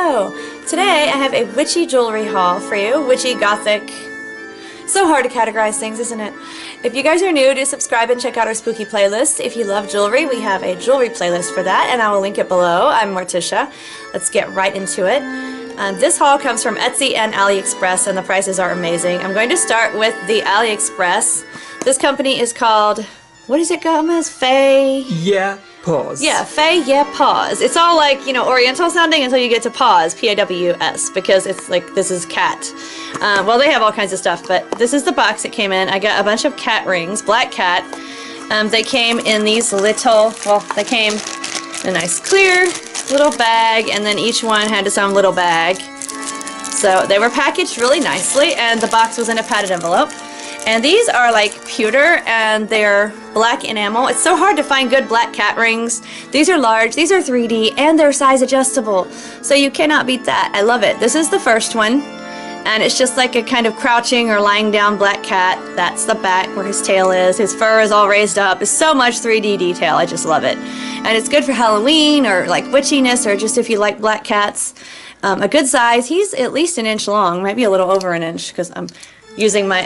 Hello! Today I have a witchy jewelry haul for you. Witchy Gothic. So hard to categorize things, isn't it? If you guys are new, do subscribe and check out our spooky playlist. If you love jewelry, we have a jewelry playlist for that, and I will link it below. I'm Morticia. Let's get right into it. This haul comes from Etsy and Aliexpress, and the prices are amazing. I'm going to start with the Aliexpress. This company is called, what is it, Gomez? Faye? Yeah. Pause. Yeah, Faye, yeah, pause. It's all like, you know, oriental sounding until you get to pause, P-A-W-S, because it's like, this is cat. Well, they have all kinds of stuff, but this is the box it came in. I got a bunch of cat rings, black cat. They came in these little, well, they came in a nice clear little bag, and then each one had its own little bag. So they were packaged really nicely, and the box was in a padded envelope. And these are like pewter, and they're black enamel. It's so hard to find good black cat rings. These are large, these are 3D, and they're size adjustable. So you cannot beat that. I love it. This is the first one, and it's just like a kind of crouching or lying down black cat. That's the back where his tail is. His fur is all raised up. It's so much 3D detail. I just love it. And it's good for Halloween or like witchiness, or just if you like black cats. A good size. He's at least an inch long, maybe a little over an inch, because I'm using my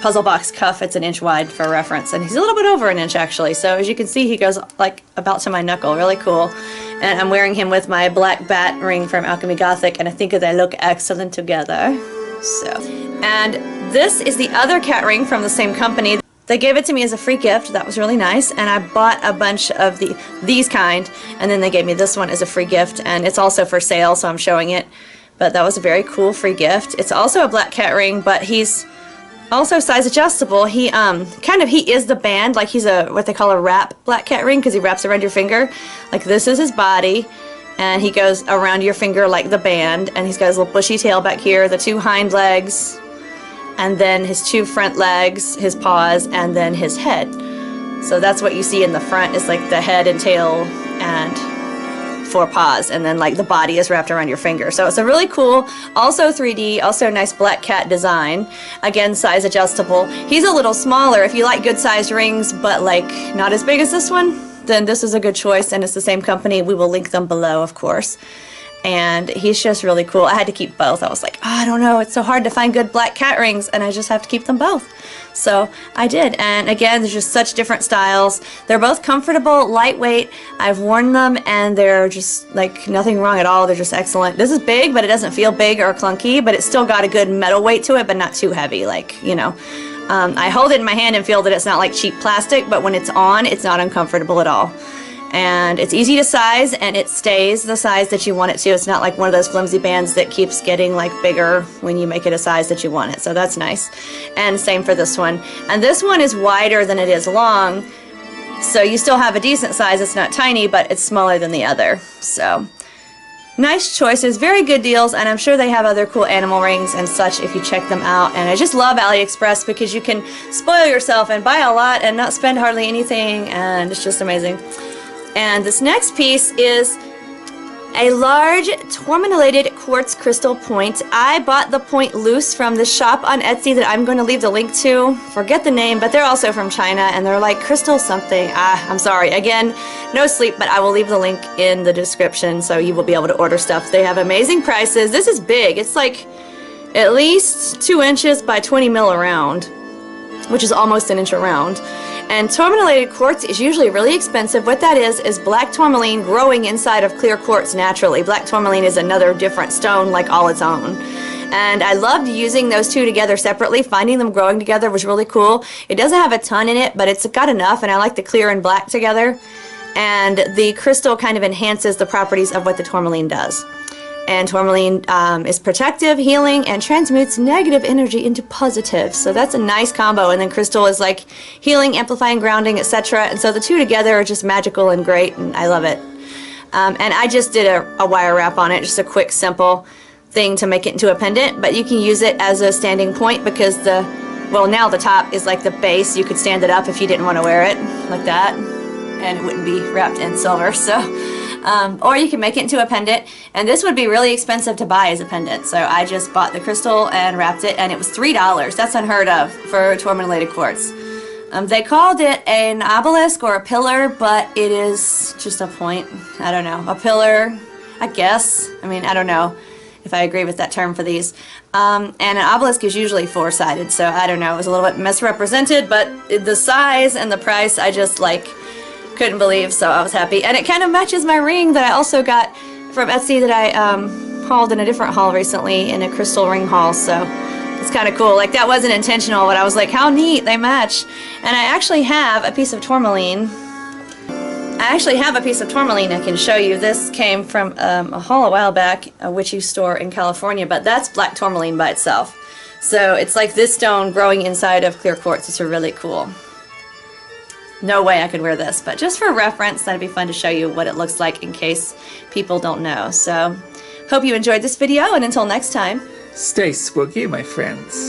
puzzle box cuff. It's an inch wide for reference, and he's a little bit over an inch actually. So as you can see, he goes like about to my knuckle. Really cool. And I'm wearing him with my black bat ring from Uncanny Gothic, and I think they look excellent together. So, and this is the other cat ring from the same company. They gave it to me as a free gift. That was really nice, and I bought a bunch of these kind, and then they gave me this one as a free gift, and it's also for sale, so I'm showing it. But that was a very cool free gift. It's also a black cat ring, but he's also size adjustable. He he is the band, like he's a what they call a wrap black cat ring, because he wraps around your finger. Like this is his body, and he goes around your finger like the band, and he's got his little bushy tail back here, the two hind legs, and then his two front legs, his paws, and then his head. So that's what you see in the front, is like the head and tail and 4 paws, and then like the body is wrapped around your finger. So it's a really cool, also 3D, also a nice black cat design. Again, size adjustable. He's a little smaller. If you like good sized rings but like not as big as this one, then this is a good choice, and it's the same company. We will link them below, of course. And he's just really cool. I had to keep both. I was like, oh, I don't know, it's so hard to find good black cat rings, and I just have to keep them both. So I did, and again, there's just such different styles. They're both comfortable, lightweight. I've worn them, and they're just like nothing wrong at all. They're just excellent. This is big, but it doesn't feel big or clunky, but it's still got a good metal weight to it, but not too heavy, like, you know. I hold it in my hand and feel that it's not like cheap plastic, but when it's on, it's not uncomfortable at all. And it's easy to size, and it stays the size that you want it to. It's not like one of those flimsy bands that keeps getting like bigger when you make it a size that you want it. So that's nice. And same for this one. And this one is wider than it is long, so you still have a decent size. It's not tiny, but it's smaller than the other. So nice choices, very good deals, and I'm sure they have other cool animal rings and such if you check them out. And I just love Aliexpress because you can spoil yourself and buy a lot and not spend hardly anything, and it's just amazing. And this next piece is a large tourmalinated quartz crystal point. I bought the point loose from the shop on Etsy that I'm going to leave the link to. Forget the name, but they're also from China, and they're like crystal something. I'm sorry. Again, no sleep, but I will leave the link in the description so you will be able to order stuff. They have amazing prices. This is big. It's like at least 2 inches by 20 mil around, which is almost an inch around. And tourmalinated quartz is usually really expensive. What that is black tourmaline growing inside of clear quartz naturally. Black tourmaline is another different stone, like all its own. And I loved using those two together separately. Finding them growing together was really cool. It doesn't have a ton in it, but it's got enough, and I like the clear and black together. And the crystal kind of enhances the properties of what the tourmaline does. And tourmaline is protective, healing, and transmutes negative energy into positive. So that's a nice combo. And then crystal is like healing, amplifying, grounding, etc. And so the two together are just magical and great, and I love it. And I just did a wire wrap on it, just a quick, simple thing to make it into a pendant. But you can use it as a standing point because well, now the top is like the base. You could stand it up if you didn't want to wear it like that, and it wouldn't be wrapped in silver. So. Or you can make it into a pendant, and this would be really expensive to buy as a pendant, so I just bought the crystal and wrapped it, and it was $3. That's unheard of for tourmalinated quartz. They called it an obelisk or a pillar, but it is just a point. I don't know, a pillar. I guess. I mean, I don't know if I agree with that term for these. And an obelisk is usually four-sided, so I don't know. It was a little bit misrepresented, but the size and the price, I just, like, couldn't believe, so I was happy. And it kind of matches my ring that I also got from Etsy that I hauled in a different haul recently, in a crystal ring haul, so it's kind of cool. Like, that wasn't intentional, but I was like, how neat, they match. And I actually have a piece of tourmaline. I can show you. This came from a haul a while back, a witchy store in California, but that's black tourmaline by itself. So it's like this stone growing inside of clear quartz. It's really cool. No way I could wear this, but just for reference, that'd be fun to show you what it looks like in case people don't know. So, hope you enjoyed this video, and until next time, Stay spooky, my friends.